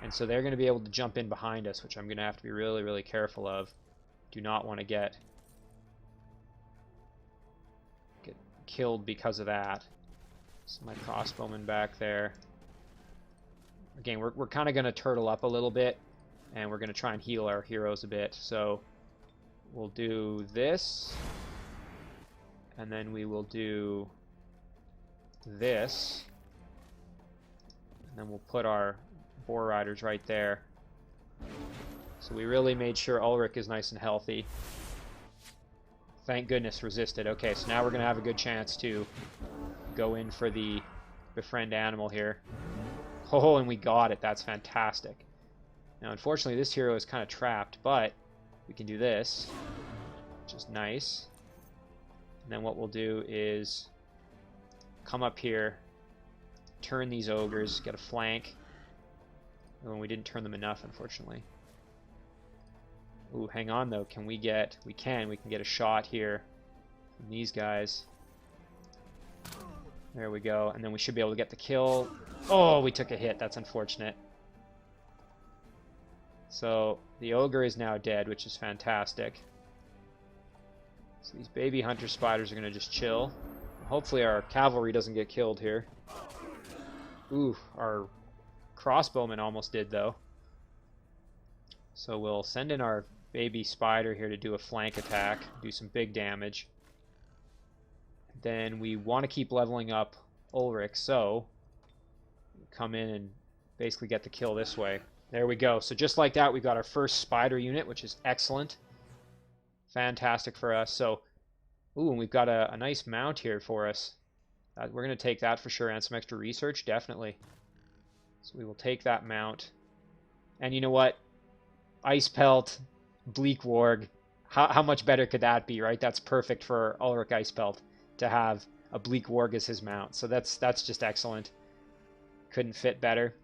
And so they're going to be able to jump in behind us, which I'm going to have to be really, really careful of. Do not want to get killed because of that. So my crossbowman back there. Again, we're kind of going to turtle up a little bit, and we're going to try and heal our heroes a bit. So we'll do this, and then we will do this, and then we'll put our Boar Riders right there. So we really made sure Ulrik is nice and healthy. Thank goodness resisted. Okay, so now we're going to have a good chance to go in for the befriend animal here. Oh, and we got it. That's fantastic. Now, unfortunately, this hero is kind of trapped, but we can do this, which is nice. And then what we'll do is come up here, turn these ogres, get a flank. Oh, we didn't turn them enough, unfortunately. Ooh, hang on, though. Can we get... We can get a shot here from these guys. There we go. And then we should be able to get the kill. Oh, we took a hit. That's unfortunate. So the ogre is now dead, which is fantastic. So these baby hunter spiders are going to just chill. Hopefully our cavalry doesn't get killed here. Ooh, our crossbowman almost did, though. So we'll send in our baby spider here to do a flank attack, do some big damage. Then we want to keep leveling up Ulrik, so come in and basically get the kill this way. There we go. So just like that, we got our first spider unit, which is excellent. Fantastic for us. So, ooh, and we've got a nice mount here for us. We're going to take that for sure, and some extra research, definitely. So we will take that mount. And you know what? Icepelt, Bleak Warg. How much better could that be, right? That's perfect for Ulrik Icepelt to have a Bleak Warg as his mount. So that's just excellent. Couldn't fit better.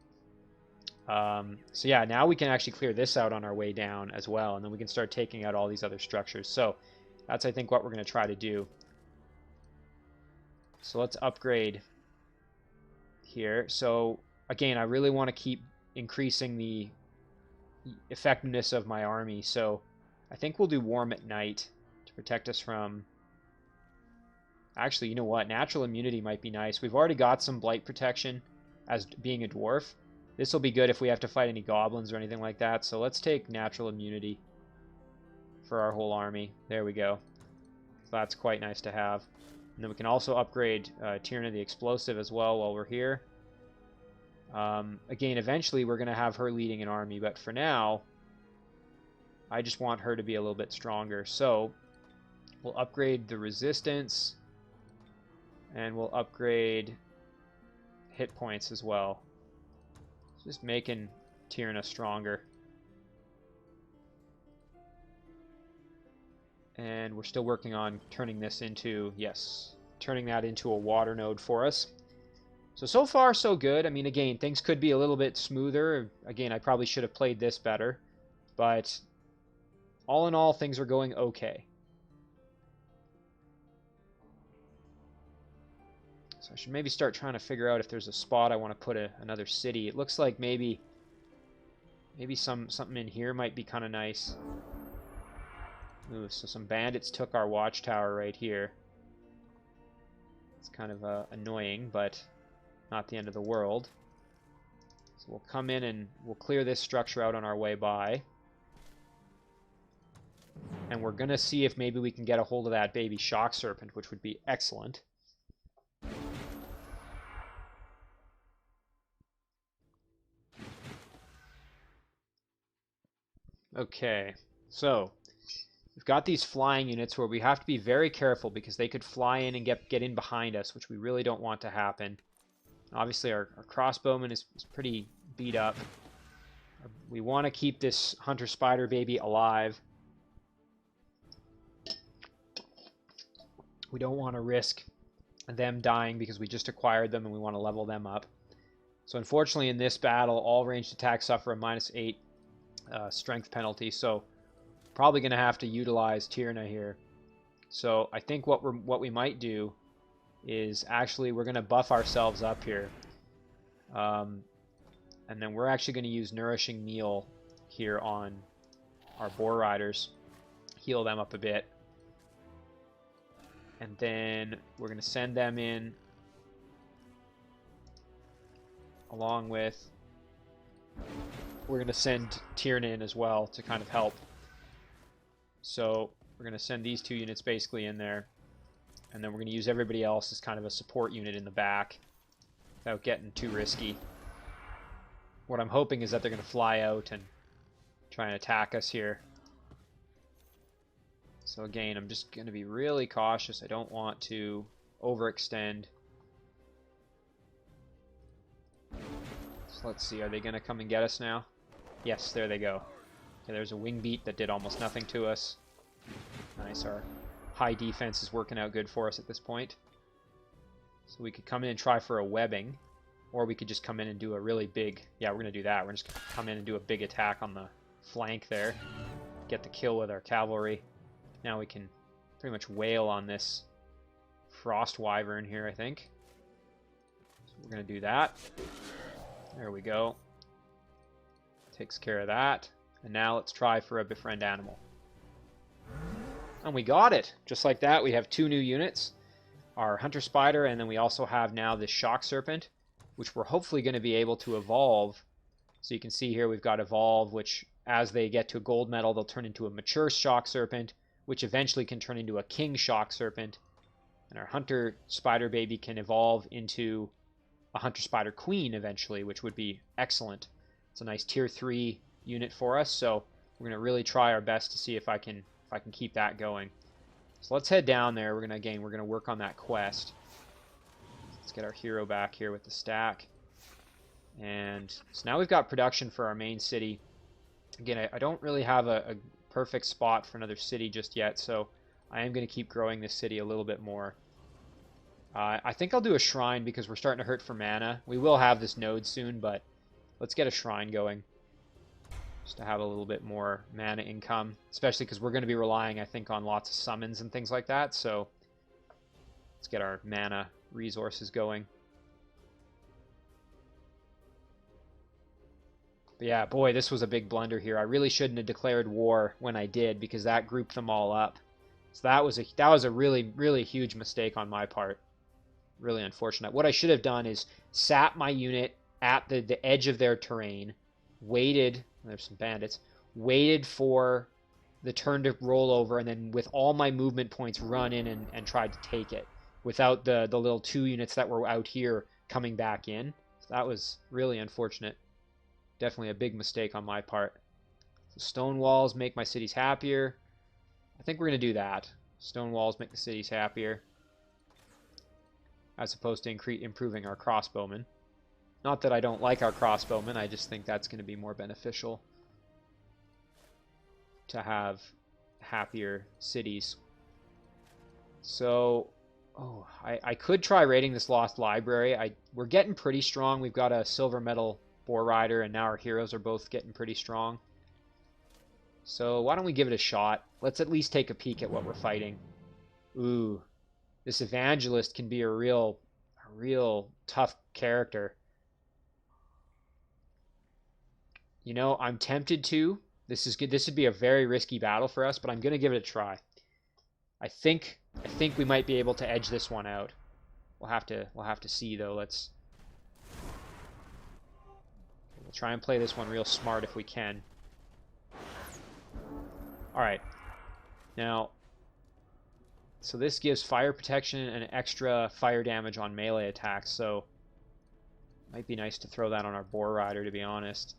So yeah, now we can actually clear this out on our way down as well, and then we can start taking out all these other structures. So that's, I think, what we're going to try to do. So let's upgrade here. So again, I really want to keep increasing the effectiveness of my army. So I think we'll do Warm at Night to protect us from... Actually, you know what? Natural immunity might be nice. We've already got some blight protection as being a dwarf. This will be good if we have to fight any goblins or anything like that. So let's take natural immunity for our whole army. There we go. So that's quite nice to have. And then we can also upgrade Tyrna the Explosive as well while we're here. Again, eventually we're going to have her leading an army, but for now, I just want her to be a little bit stronger. So we'll upgrade the resistance, and we'll upgrade hit points as well. Just making Tyrna stronger. And we're still working on turning this into, yes, turning that into a water node for us. So far, so good. I mean, again, things could be a little bit smoother. Again, I probably should have played this better. But all in all, things are going okay. So I should maybe start trying to figure out if there's a spot I want to put another city. It looks like maybe something in here might be kind of nice. Ooh, so some bandits took our watchtower right here. It's kind of annoying, but not the end of the world. So we'll come in and we'll clear this structure out on our way by. And we're going to see if maybe we can get a hold of that baby shock serpent, which would be excellent. Okay, so we've got these flying units where we have to be very careful because they could fly in and get in behind us, which we really don't want to happen. Obviously, our crossbowman is pretty beat up. We want to keep this hunter spider baby alive. We don't want to risk them dying because we just acquired them and we want to level them up. So unfortunately, in this battle, all ranged attacks suffer a -8 strength penalty. So probably going to have to utilize Tyrna here. So I think what we might do is actually we're going to buff ourselves up here. And then we're actually going to use Nourishing Meal here on our Boar Riders. Heal them up a bit. And then we're going to send them in along with... We're going to send Tyrna in as well to kind of help. So we're going to send these two units basically in there. And then we're going to use everybody else as kind of a support unit in the back without getting too risky. What I'm hoping is that they're going to fly out and try and attack us here. So again, I'm just going to be really cautious. I don't want to overextend. So let's see, are they going to come and get us now? Yes, there they go. Okay, there's a wing beat that did almost nothing to us. Nice, our high defense is working out good for us at this point. So we could come in and try for a webbing, or we could just come in and do a really big... Yeah, we're going to do that. We're just going to come in and do a big attack on the flank there. Get the kill with our cavalry. Now we can pretty much wail on this frost wyvern here, I think. So we're going to do that. There we go. Takes care of that. And now let's try for a befriend animal. And we got it! Just like that, we have 2 new units. Our hunter spider, and then we also have now this shock serpent, which we're hopefully going to be able to evolve. So you can see here we've got evolve, which as they get to a gold medal, they'll turn into a mature shock serpent, which eventually can turn into a king shock serpent. And our hunter spider baby can evolve into a hunter spider queen eventually, which would be excellent. It's a nice tier 3 unit for us, so we're going to really try our best to see if I can keep that going. So let's head down there. We're going to work on that quest. Let's get our hero back here with the stack. And so now we've got production for our main city. Again, I don't really have a perfect spot for another city just yet, so I am going to keep growing this city a little bit more. I think I'll do a shrine because we're starting to hurt for mana. We will have this node soon, but Let's get a shrine going, just to have a little bit more mana income, especially because we're going to be relying, I think, on lots of summons and things like that. So let's get our mana resources going. But yeah, boy, this was a big blunder here. I really shouldn't have declared war when I did, because that grouped them all up. So that was a really, really huge mistake on my part. Really unfortunate. What I should have done is sat my unit at the edge of their terrain, waited, there's some bandits, waited for the turn to roll over, and then with all my movement points run in and tried to take it without the little 2 units that were out here coming back in. So that was really unfortunate. Definitely a big mistake on my part. So stone walls make my cities happier. I think we're going to do that. Stone walls make the cities happier, as opposed to improving our crossbowmen. Not that I don't like our crossbowmen, I just think that's going to be more beneficial to have happier cities. So, I could try raiding this Lost Library. We're getting pretty strong. We've got a silver metal Boar Rider, and now our heroes are both getting pretty strong. So why don't we give it a shot? Let's at least take a peek at what we're fighting. Ooh, this Evangelist can be a real tough character. You know, I'm tempted to. This is good. This would be a very risky battle for us, but I'm going to give it a try. I think we might be able to edge this one out. We'll have to see though. We'll try and play this one real smart if we can. Alright. Now, so this gives fire protection and extra fire damage on melee attacks, so it might be nice to throw that on our Boar Rider, to be honest.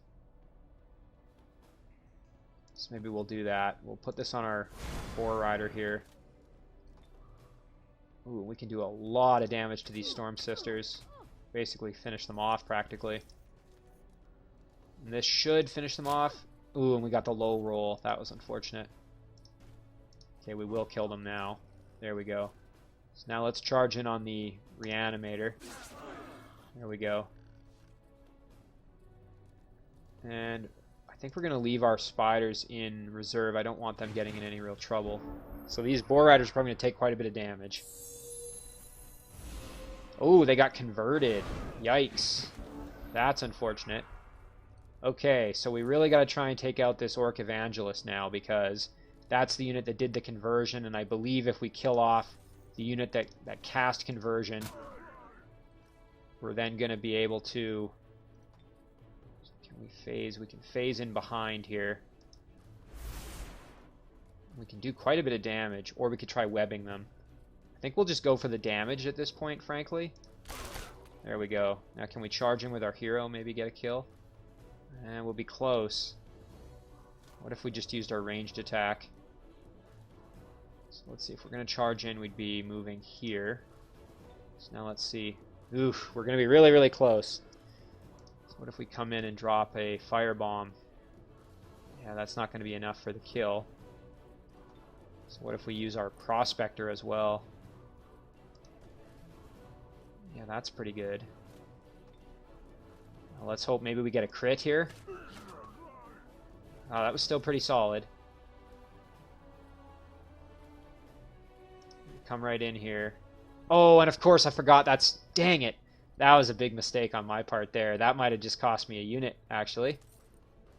So maybe we'll do that. We'll put this on our Boar Rider here. Ooh, we can do a lot of damage to these Storm Sisters. Basically finish them off, practically. And this should finish them off. Ooh, and we got the low roll. That was unfortunate. Okay, we will kill them now. There we go. So now let's charge in on the Reanimator. There we go. And I think we're going to leave our spiders in reserve. I don't want them getting in any real trouble. So these Boar Riders are probably going to take quite a bit of damage. Oh, they got converted. Yikes. That's unfortunate. Okay, so we really got to try and take out this Orc Evangelist now, because that's the unit that did the conversion, and I believe if we kill off the unit that cast conversion, we're then going to be able to... Can we phase? We can phase in behind here. We can do quite a bit of damage, or we could try webbing them. I think we'll just go for the damage at this point, frankly. There we go. Now can we charge in with our hero, maybe get a kill? And we'll be close. What if we just used our ranged attack? So let's see, if we're going to charge in, we'd be moving here. So now let's see. Oof, we're going to be really, really close. So what if we come in and drop a firebomb? Yeah, that's not going to be enough for the kill. So what if we use our Prospector as well? Yeah, that's pretty good. Well, let's hope maybe we get a crit here. Oh, that was still pretty solid. Come right in here. Oh, and of course I forgot that's... Dang it. That was a big mistake on my part there. That might have just cost me a unit, actually.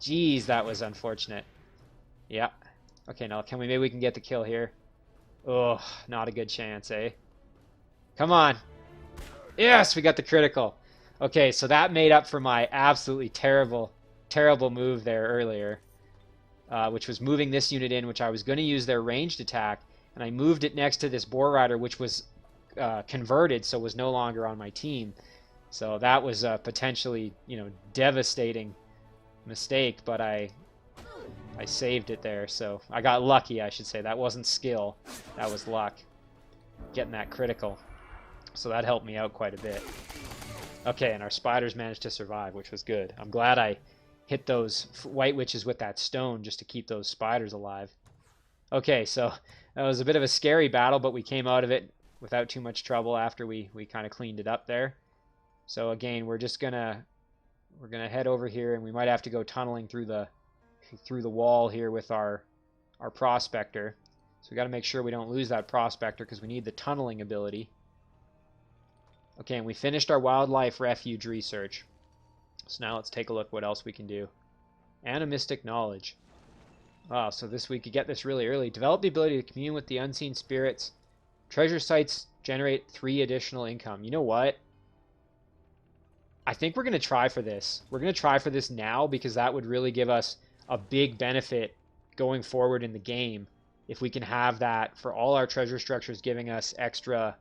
Jeez, that was unfortunate. Yeah. Okay, now maybe we can get the kill here. Oh, not a good chance, eh? Come on. Yes, we got the critical. Okay, so that made up for my absolutely terrible move there earlier, which was moving this unit in, which I was going to use their ranged attack, and I moved it next to this Boar Rider, which was converted, so was no longer on my team. So that was a potentially, devastating mistake, but I saved it there, so I got lucky, I should say. That wasn't skill, that was luck, getting that critical. So that helped me out quite a bit. Okay, and our spiders managed to survive, which was good. I'm glad I hit those White Witches with that stone just to keep those spiders alive. Okay, so that was a bit of a scary battle, but we came out of it without too much trouble after we kind of cleaned it up there. So again, we're just going to we're going to head over here, and we might have to go tunneling through the wall here with our prospector. So we got to make sure we don't lose that prospector because we need the tunneling ability. Okay, and we finished our wildlife refuge research. So now let's take a look what else we can do. Animistic knowledge. Wow, so we could get this really early. Develop the ability to commune with the unseen spirits. Treasure sites generate 3 additional income. You know what? I think we're going to try for this. We're going to try for this now because that would really give us a big benefit going forward in the game. If we can have that for all our treasure structures giving us extra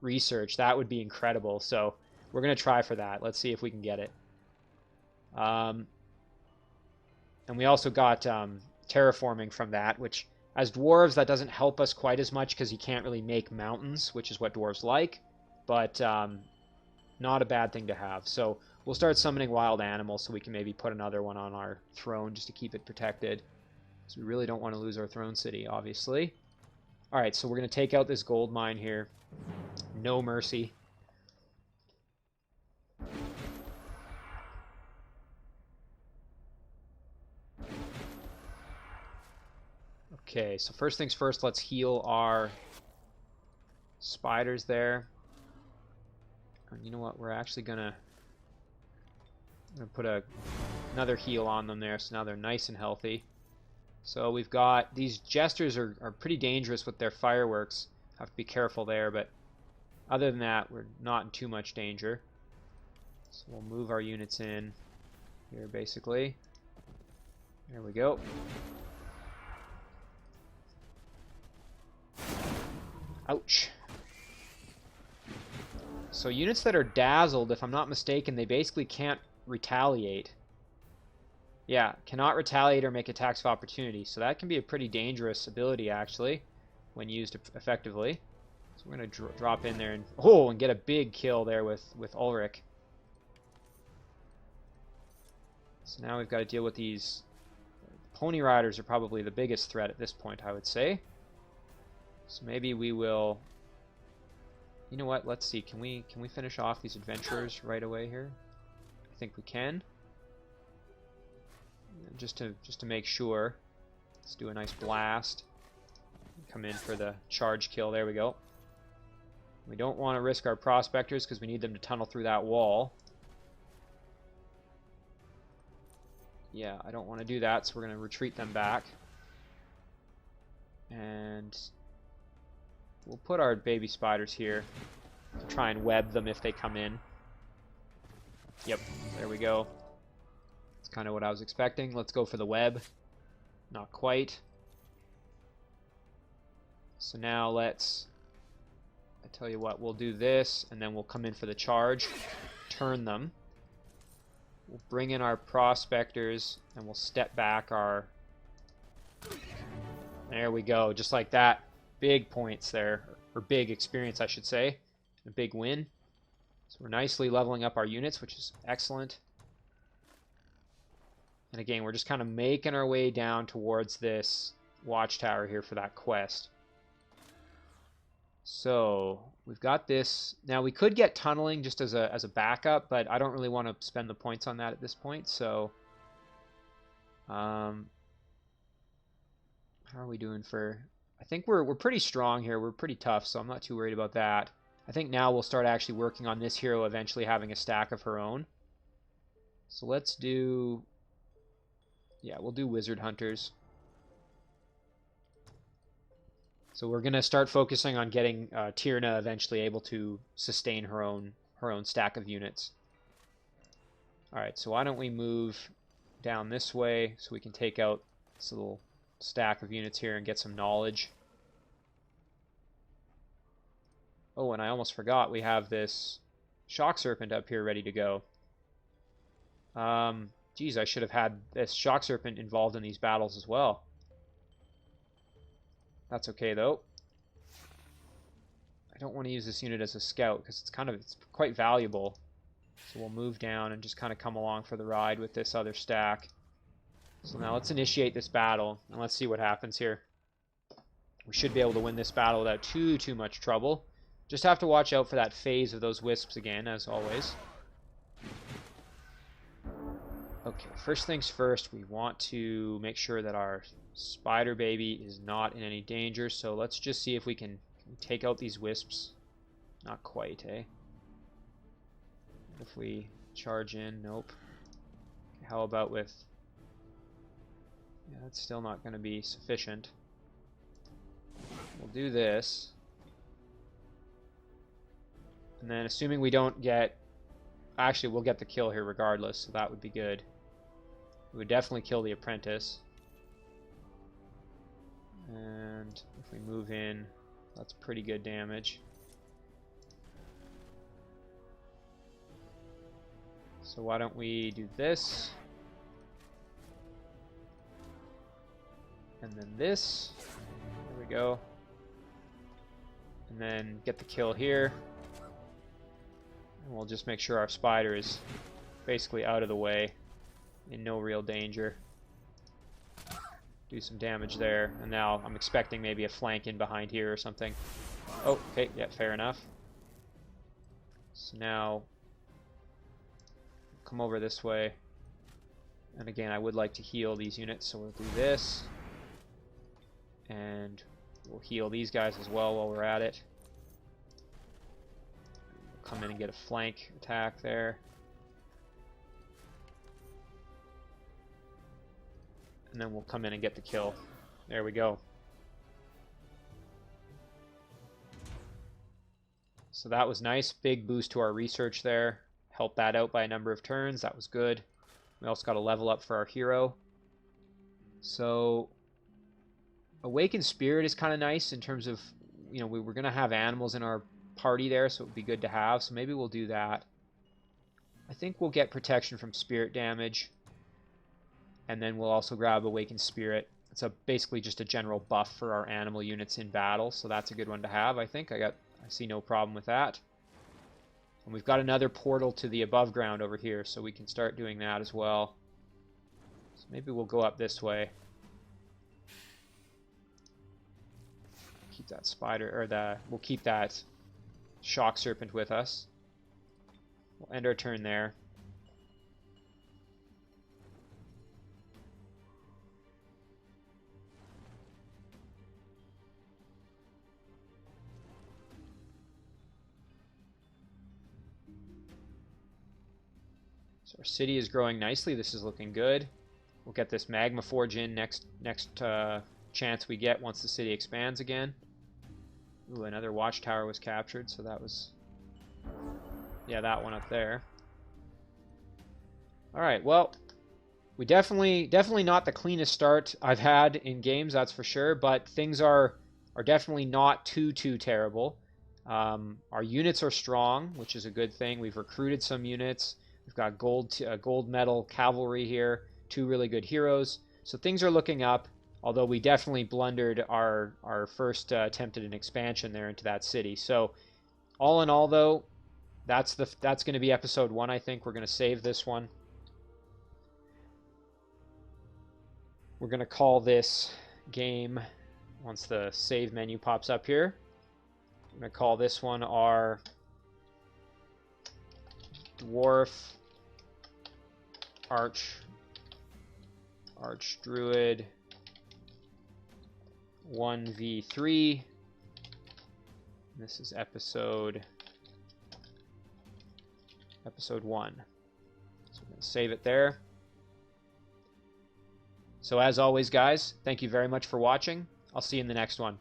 research, that would be incredible. So we're going to try for that. Let's see if we can get it. And we also got terraforming from that, which as dwarves, that doesn't help us quite as much because you can't really make mountains, which is what dwarves like. But not a bad thing to have. So we'll start summoning wild animals so we can maybe put another one on our throne just to keep it protected. So we really don't want to lose our throne city, obviously. Alright, so we're going to take out this gold mine here. No mercy. Okay, so first things first, let's heal our spiders there. And you know what, we're actually going to put another heal on them there, so now they're nice and healthy. So we've got, these jesters are pretty dangerous with their fireworks. Have to be careful there, but other than that, we're not in too much danger. So we'll move our units in here, basically. There we go. Ouch. So units that are dazzled, if I'm not mistaken, they basically can't retaliate. Yeah, cannot retaliate or make attacks of opportunity. So that can be a pretty dangerous ability, actually, when used effectively. So we're going to drop in there and get a big kill there with Ulrik. So now we've got to deal with these. Pony riders are probably the biggest threat at this point, I would say. So maybe we will. You know what? Let's see. Can we finish off these adventurers right away here? I think we can. Just to make sure. Let's do a nice blast. Come in for the charge kill. There we go. We don't want to risk our prospectors because we need them to tunnel through that wall. Yeah, I don't want to do that, so we're going to retreat them back. And we'll put our baby spiders here to try and web them if they come in. Yep, there we go. That's kind of what I was expecting. Let's go for the web. Not quite. So now let's... I tell you what, we'll do this, and then we'll come in for the charge. Turn them. We'll bring in our prospectors, and we'll step back our... There we go, just like that. Big points there, or big experience, I should say. A big win. So we're nicely leveling up our units, which is excellent. And again, we're just kind of making our way down towards this watchtower here for that quest. So we've got this. Now we could get tunneling just as a backup, but I don't really want to spend the points on that at this point. So how are we doing for... I think we're pretty strong here. We're pretty tough, so I'm not too worried about that. I think now we'll start actually working on this hero eventually having a stack of her own. So let's do... Yeah, we'll do Wizard Hunters. So we're going to start focusing on getting Tyrna eventually able to sustain her own stack of units. Alright, so why don't we move down this way so we can take out this little stack of units here and get some knowledge. Oh, and I almost forgot we have this Shock Serpent up here ready to go. Geez, I should have had this Shock Serpent involved in these battles as well. That's okay though. I don't want to use this unit as a scout because it's quite valuable. So we'll move down and just kind of come along for the ride with this other stack. So now let's initiate this battle and let's see what happens here. We should be able to win this battle without too much trouble. Just have to watch out for that phase of those wisps again, as always. Okay, first things first, we want to make sure that our spider baby is not in any danger, so let's just see if we can take out these wisps. Not quite, eh? If we charge in, nope. How about with... Yeah, that's still not going to be sufficient. We'll do this. And then assuming we don't get... Actually, we'll get the kill here regardless, so that would be good. We would definitely kill the apprentice. And if we move in, that's pretty good damage. So why don't we do this? And then this. There we go. And then get the kill here. And we'll just make sure our spider is basically out of the way, in no real danger. Do some damage there, and now I'm expecting maybe a flank in behind here or something. Oh, okay, yeah, fair enough. So now, come over this way. And again, I would like to heal these units, so we'll do this. And we'll heal these guys as well while we're at it. We'll come in and get a flank attack there. And then we'll come in and get the kill. There we go. So that was nice. Big boost to our research there. Helped that out by a number of turns. That was good. We also got a level up for our hero. So Awakened Spirit is kind of nice in terms of, you know, we were going to have animals in our party there, so it would be good to have. So maybe we'll do that. I think we'll get protection from spirit damage. And then we'll also grab Awakened Spirit. It's basically just a general buff for our animal units in battle, so that's a good one to have, I think. I see no problem with that. And we've got another portal to the above ground over here, so we can start doing that as well. So maybe we'll go up this way. Keep that spider, or we'll keep that shock serpent with us. We'll end our turn there. So our city is growing nicely. This is looking good. We'll get this Magma Forge in next chance we get once the city expands again. Ooh, another watchtower was captured, so that was... Yeah, that one up there. Alright, well, we definitely not the cleanest start I've had in games, that's for sure, but things are definitely not too terrible. Our units are strong, which is a good thing. We've recruited some units. We've got gold medal cavalry here, 2 really good heroes. So things are looking up, although we definitely blundered our first attempt at an expansion there into that city. So all in all, though, that's going to be episode 1, I think. We're going to save this one. We're going to call this game, once the save menu pops up here, I'm going to call this one our Dwarf Arch Druid 1v3. This is episode 1. So we're going to save it there. So as always, guys, thank you very much for watching. I'll see you in the next one.